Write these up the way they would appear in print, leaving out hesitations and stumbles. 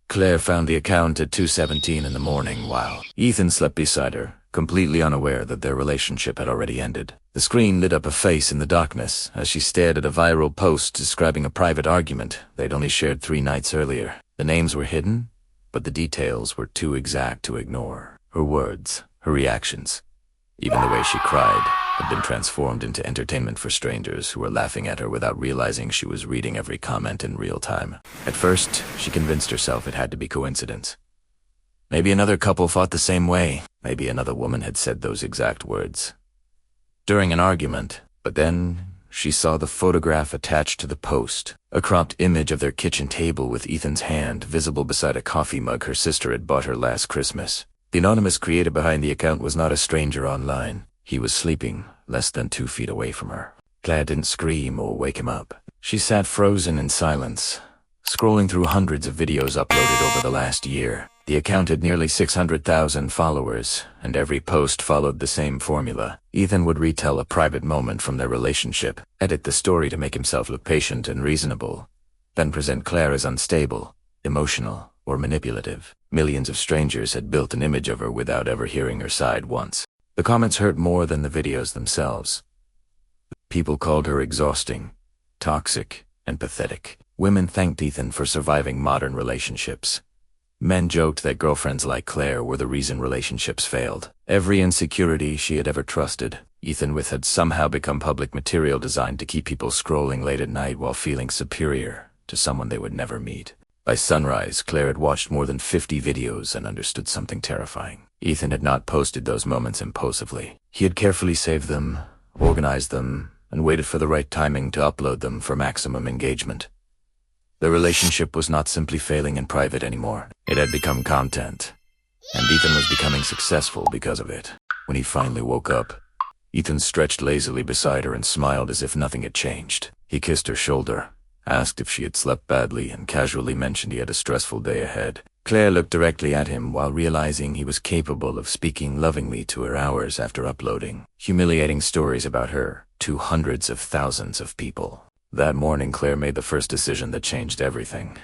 Claire found the account at 2:17 in the morning while Ethan slept beside her, completely unaware that their relationship had already ended. The screen lit up a face in the darkness as she stared at a viral post describing a private argument they'd only shared 3 nights earlier. The names were hidden, but the details were too exact to ignore. Her words, her reactions, even the way she cried, had been transformed into entertainment for strangers who were laughing at her without realizing she was reading every comment in real time. At first, she convinced herself it had to be coincidence. Maybe another couple fought the same way. Maybe another woman had said those exact words during an argument. But then she saw the photograph attached to the post, a cropped image of their kitchen table with Ethan's hand visible beside a coffee mug her sister had bought her last Christmas. The anonymous creator behind the account was not a stranger online. He was sleeping less than 2 feet away from her. Claire didn't scream or wake him up. She sat frozen in silence, scrolling through hundreds of videos uploaded over the last year. The account had nearly 600,000 followers, and every post followed the same formula. Ethan would retell a private moment from their relationship, edit the story to make himself look patient and reasonable, then present Claire as unstable, emotional, or manipulative. Millions of strangers had built an image of her without ever hearing her side once. The comments hurt more than the videos themselves. People called her exhausting, toxic, and pathetic. Women thanked Ethan for surviving modern relationships. Men joked that girlfriends like Claire were the reason relationships failed. Every insecurity she had ever trusted, Ethan with had somehow become public material designed to keep people scrolling late at night while feeling superior to someone they would never meet. By sunrise, Claire had watched more than 50 videos and understood something terrifying. Ethan had not posted those moments impulsively. He had carefully saved them, organized them, and waited for the right timing to upload them for maximum engagement. The relationship was not simply failing in private anymore. It had become content, and Ethan was becoming successful because of it. When he finally woke up, Ethan stretched lazily beside her and smiled as if nothing had changed. He kissed her shoulder, asked if she had slept badly, and casually mentioned he had a stressful day ahead. Claire looked directly at him while realizing he was capable of speaking lovingly to her hours after uploading humiliating stories about her to hundreds of thousands of people. That morning, Claire made the first decision that changed everything.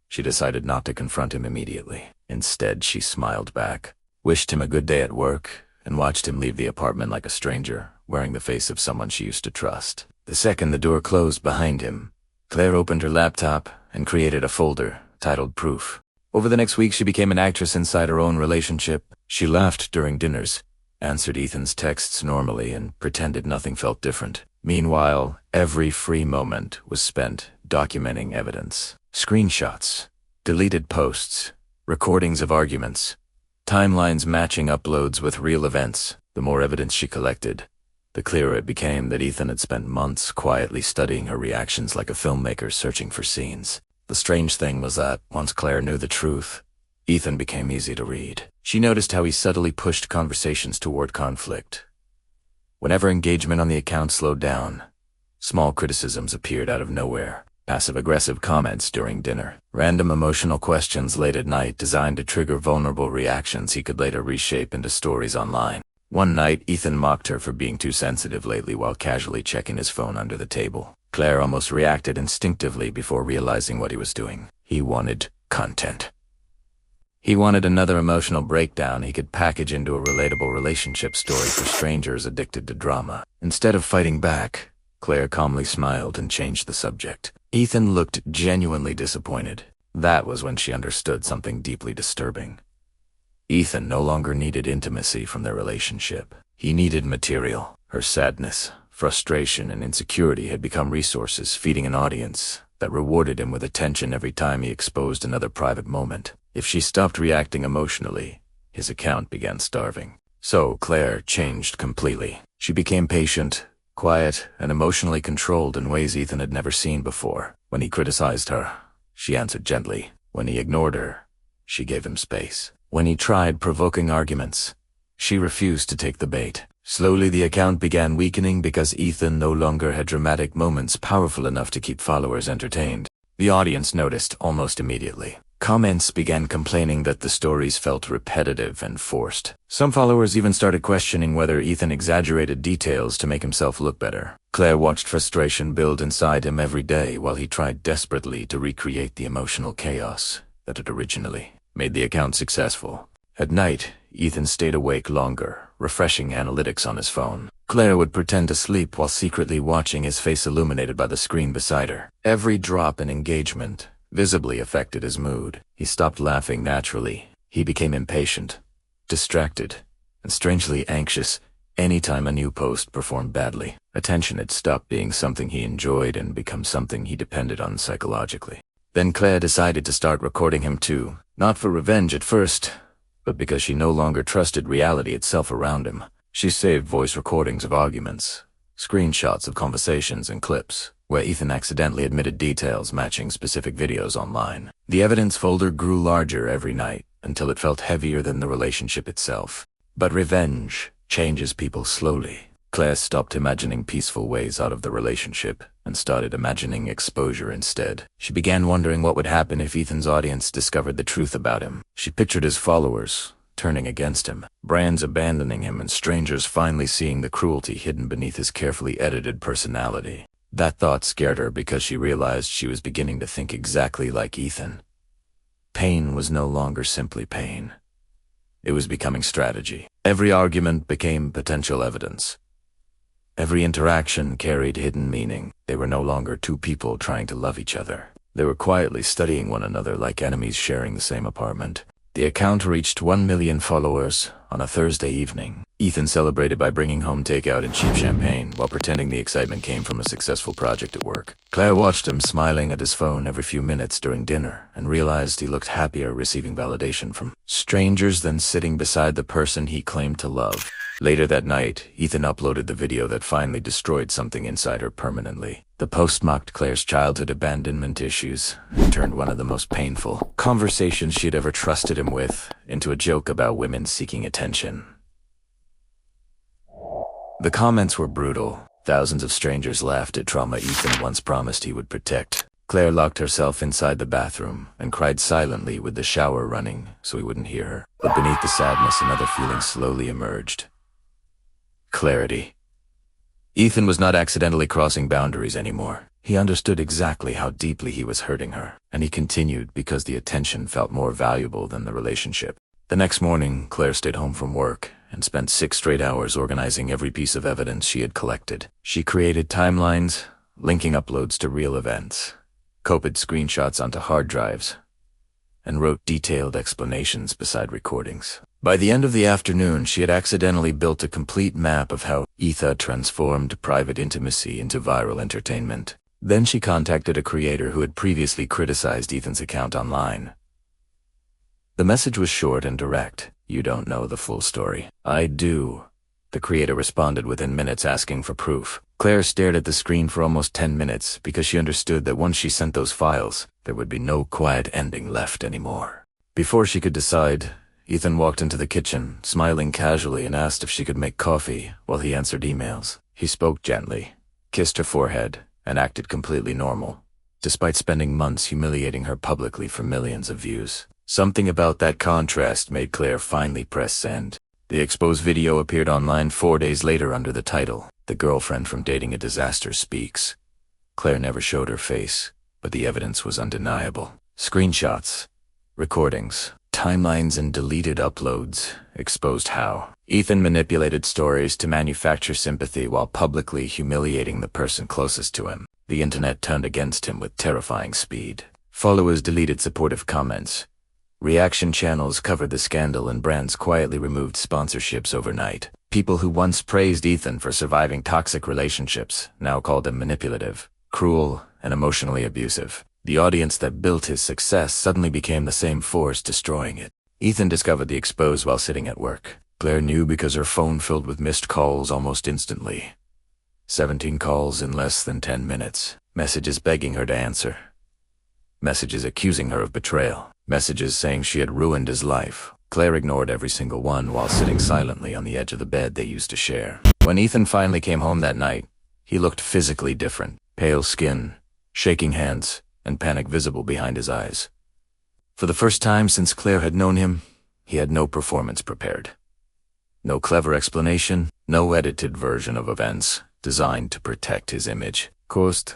She decided not to confront him immediately. Instead, she smiled back, wished him a good day at work, and watched him leave the apartment like a stranger, wearing the face of someone she used to trust. The second the door closed behind him, Claire opened her laptop and created a folder titled Proof. Over the next week, she became an actress inside her own relationship. She laughed during dinners, answered Ethan's texts normally, and pretended nothing felt different. Meanwhile, every free moment was spent documenting evidence. Screenshots, deleted posts, recordings of arguments, timelines matching uploads with real events. The more evidence she collected, the clearer it became that Ethan had spent months quietly studying her reactions like a filmmaker searching for scenes. The strange thing was that, once Claire knew the truth, Ethan became easy to read. She noticed how he subtly pushed conversations toward conflict. Whenever engagement on the account slowed down, small criticisms appeared out of nowhere. Passive-aggressive comments during dinner, random emotional questions late at night designed to trigger vulnerable reactions he could later reshape into stories online. One night, Ethan mocked her for being too sensitive lately while casually checking his phone under the table. Claire almost reacted instinctively before realizing what he was doing. He wanted content. He wanted another emotional breakdown he could package into a relatable relationship story for strangers addicted to drama. Instead of fighting back, Claire calmly smiled and changed the subject. Ethan looked genuinely disappointed. That was when she understood something deeply disturbing. Ethan no longer needed intimacy from their relationship. He needed material. Her sadness, frustration, and insecurity had become resources feeding an audience that rewarded him with attention every time he exposed another private moment. If she stopped reacting emotionally, his account began starving. So Claire changed completely. She became patient, quiet, and emotionally controlled in ways Ethan had never seen before. When he criticized her, she answered gently. When he ignored her, she gave him space. When he tried provoking arguments, she refused to take the bait. Slowly the account began weakening because Ethan no longer had dramatic moments powerful enough to keep followers entertained. The audience noticed almost immediately. Comments began complaining that the stories felt repetitive and forced. Some followers even started questioning whether Ethan exaggerated details to make himself look better. Claire watched frustration build inside him every day while he tried desperately to recreate the emotional chaos that had originally made the account successful. At night, Ethan stayed awake longer, refreshing analytics on his phone. Claire would pretend to sleep while secretly watching his face illuminated by the screen beside her. Every drop in engagement visibly affected his mood. He stopped laughing naturally. He became impatient, distracted, and strangely anxious anytime a new post performed badly. Attention had stopped being something he enjoyed and become something he depended on psychologically. Then Claire decided to start recording him too, not for revenge at first, but because she no longer trusted reality itself around him. She saved voice recordings of arguments, screenshots of conversations and clips, where Ethan accidentally admitted details matching specific videos online. The evidence folder grew larger every night, until it felt heavier than the relationship itself. But revenge changes people slowly. Claire stopped imagining peaceful ways out of the relationship and started imagining exposure instead. She began wondering what would happen if Ethan's audience discovered the truth about him. She pictured his followers turning against him, brands abandoning him, and strangers finally seeing the cruelty hidden beneath his carefully edited personality. That thought scared her because she realized she was beginning to think exactly like Ethan. Pain was no longer simply pain. It was becoming strategy. Every argument became potential evidence. Every interaction carried hidden meaning. They were no longer two people trying to love each other. They were quietly studying one another like enemies sharing the same apartment. The account reached 1 million followers on a Thursday evening. Ethan celebrated by bringing home takeout and cheap champagne while pretending the excitement came from a successful project at work. Claire watched him smiling at his phone every few minutes during dinner and realized he looked happier receiving validation from strangers than sitting beside the person he claimed to love. Later that night, Ethan uploaded the video that finally destroyed something inside her permanently. The post mocked Claire's childhood abandonment issues and turned one of the most painful conversations she had ever trusted him with into a joke about women seeking attention. The comments were brutal. Thousands of strangers laughed at trauma Ethan once promised he would protect. Claire locked herself inside the bathroom and cried silently with the shower running so he wouldn't hear her. But beneath the sadness, another feeling slowly emerged. Clarity. Ethan was not accidentally crossing boundaries anymore. He understood exactly how deeply he was hurting her, and he continued because the attention felt more valuable than the relationship. The next morning, Claire stayed home from work and spent 6 straight hours organizing every piece of evidence she had collected. She created timelines, linking uploads to real events, copied screenshots onto hard drives, and wrote detailed explanations beside recordings. By the end of the afternoon, she had accidentally built a complete map of how Ethan transformed private intimacy into viral entertainment. Then she contacted a creator who had previously criticized Ethan's account online. The message was short and direct. "You don't know the full story." "I do," the creator responded within minutes, asking for proof. Claire stared at the screen for almost 10 minutes because she understood that once she sent those files, there would be no quiet ending left anymore. Before she could decide, Ethan walked into the kitchen, smiling casually, and asked if she could make coffee while he answered emails. He spoke gently, kissed her forehead, and acted completely normal, despite spending months humiliating her publicly for millions of views. Something about that contrast made Claire finally press send. The exposed video appeared online 4 days later under the title, "The Girlfriend from Dating a Disaster Speaks." Claire never showed her face, but the evidence was undeniable. Screenshots, recordings, timelines, and deleted uploads exposed how Ethan manipulated stories to manufacture sympathy while publicly humiliating the person closest to him. The internet turned against him with terrifying speed. Followers deleted supportive comments. Reaction channels covered the scandal, and brands quietly removed sponsorships overnight. People who once praised Ethan for surviving toxic relationships now called him manipulative, cruel, and emotionally abusive. The audience that built his success suddenly became the same force destroying it. Ethan discovered the expose while sitting at work. Claire knew because her phone filled with missed calls almost instantly. 17 calls in less than 10 minutes. Messages begging her to answer. Messages accusing her of betrayal. Messages saying she had ruined his life. Claire ignored every single one while sitting silently on the edge of the bed they used to share. When Ethan finally came home that night, he looked physically different. Pale skin, shaking hands, and panic visible behind his eyes. For the first time since Claire had known him, he had no performance prepared. No clever explanation, no edited version of events designed to protect his image. Caused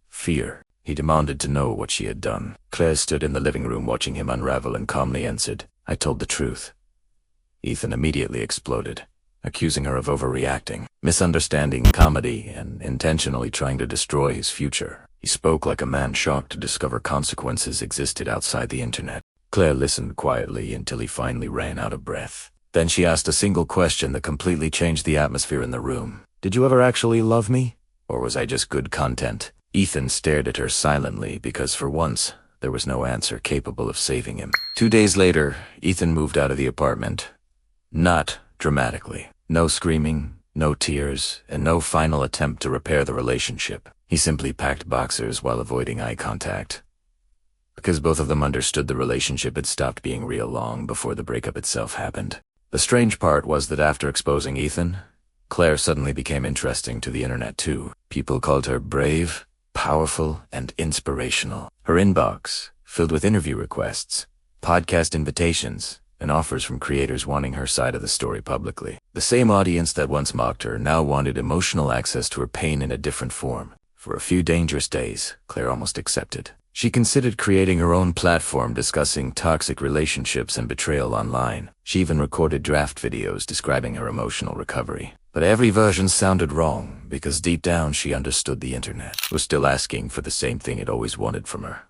fear. He demanded to know what she had done. Claire stood in the living room watching him unravel and calmly answered, "I told the truth." Ethan immediately exploded, accusing her of overreacting, misunderstanding comedy, and intentionally trying to destroy his future. He spoke like a man shocked to discover consequences existed outside the internet. Claire listened quietly until he finally ran out of breath. Then she asked a single question that completely changed the atmosphere in the room. "Did you ever actually love me? Or was I just good content?" Ethan stared at her silently because for once, there was no answer capable of saving him. 2 days later, Ethan moved out of the apartment. Not dramatically. No screaming, no tears, and no final attempt to repair the relationship. He simply packed boxers while avoiding eye contact. Because both of them understood the relationship had stopped being real long before the breakup itself happened. The strange part was that after exposing Ethan, Claire suddenly became interesting to the internet too. People called her brave, powerful, and inspirational. Her inbox, filled with interview requests, podcast invitations, and offers from creators wanting her side of the story publicly. The same audience that once mocked her now wanted emotional access to her pain in a different form. For a few dangerous days, Claire almost accepted. She considered creating her own platform discussing toxic relationships and betrayal online. She even recorded draft videos describing her emotional recovery. But every version sounded wrong because deep down she understood the internet was still asking for the same thing it always wanted from her: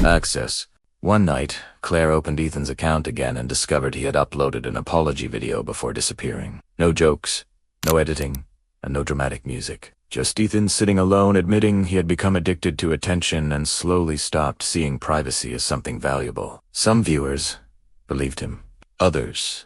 access. One night, Claire opened Ethan's account again and discovered he had uploaded an apology video before disappearing. No jokes, no editing, and no dramatic music. Just Ethan sitting alone admitting he had become addicted to attention and slowly stopped seeing privacy as something valuable. Some viewers believed him. Others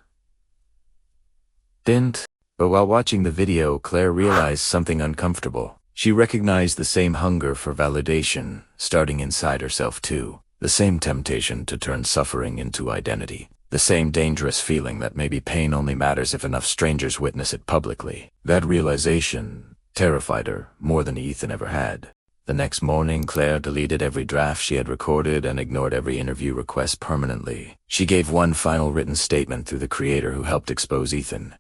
didn't. But while watching the video, Claire realized something uncomfortable. She recognized the same hunger for validation starting inside herself too. The same temptation to turn suffering into identity. The same dangerous feeling that maybe pain only matters if enough strangers witness it publicly. That realization terrified her more than Ethan ever had. The next morning, Claire deleted every draft she had recorded and ignored every interview request permanently. She gave one final written statement through the creator who helped expose Ethan,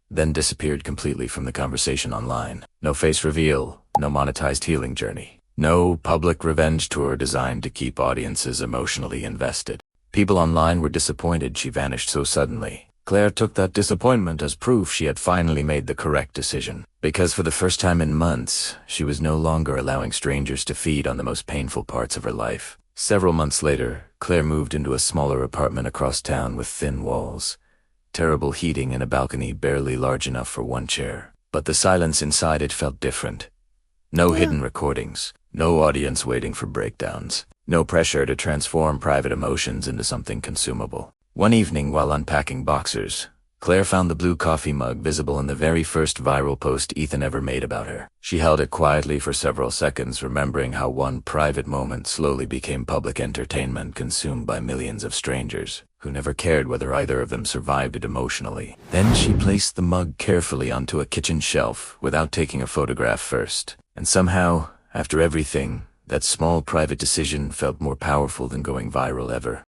then disappeared completely from the conversation online. No face reveal, no monetized healing journey. No public revenge tour designed to keep audiences emotionally invested. People online were disappointed she vanished so suddenly. Claire took that disappointment as proof she had finally made the correct decision. Because for the first time in months, she was no longer allowing strangers to feed on the most painful parts of her life. Several months later, Claire moved into a smaller apartment across town with thin walls, terrible heating, and a balcony barely large enough for one chair. But the silence inside it felt different. No hidden recordings. No audience waiting for breakdowns. No pressure to transform private emotions into something consumable. One evening while unpacking boxers, Claire found the blue coffee mug visible in the very first viral post Ethan ever made about her. She held it quietly for several seconds, remembering how one private moment slowly became public entertainment consumed by millions of strangers who never cared whether either of them survived it emotionally. Then she placed the mug carefully onto a kitchen shelf without taking a photograph first. And somehow, after everything, that small private decision felt more powerful than going viral ever.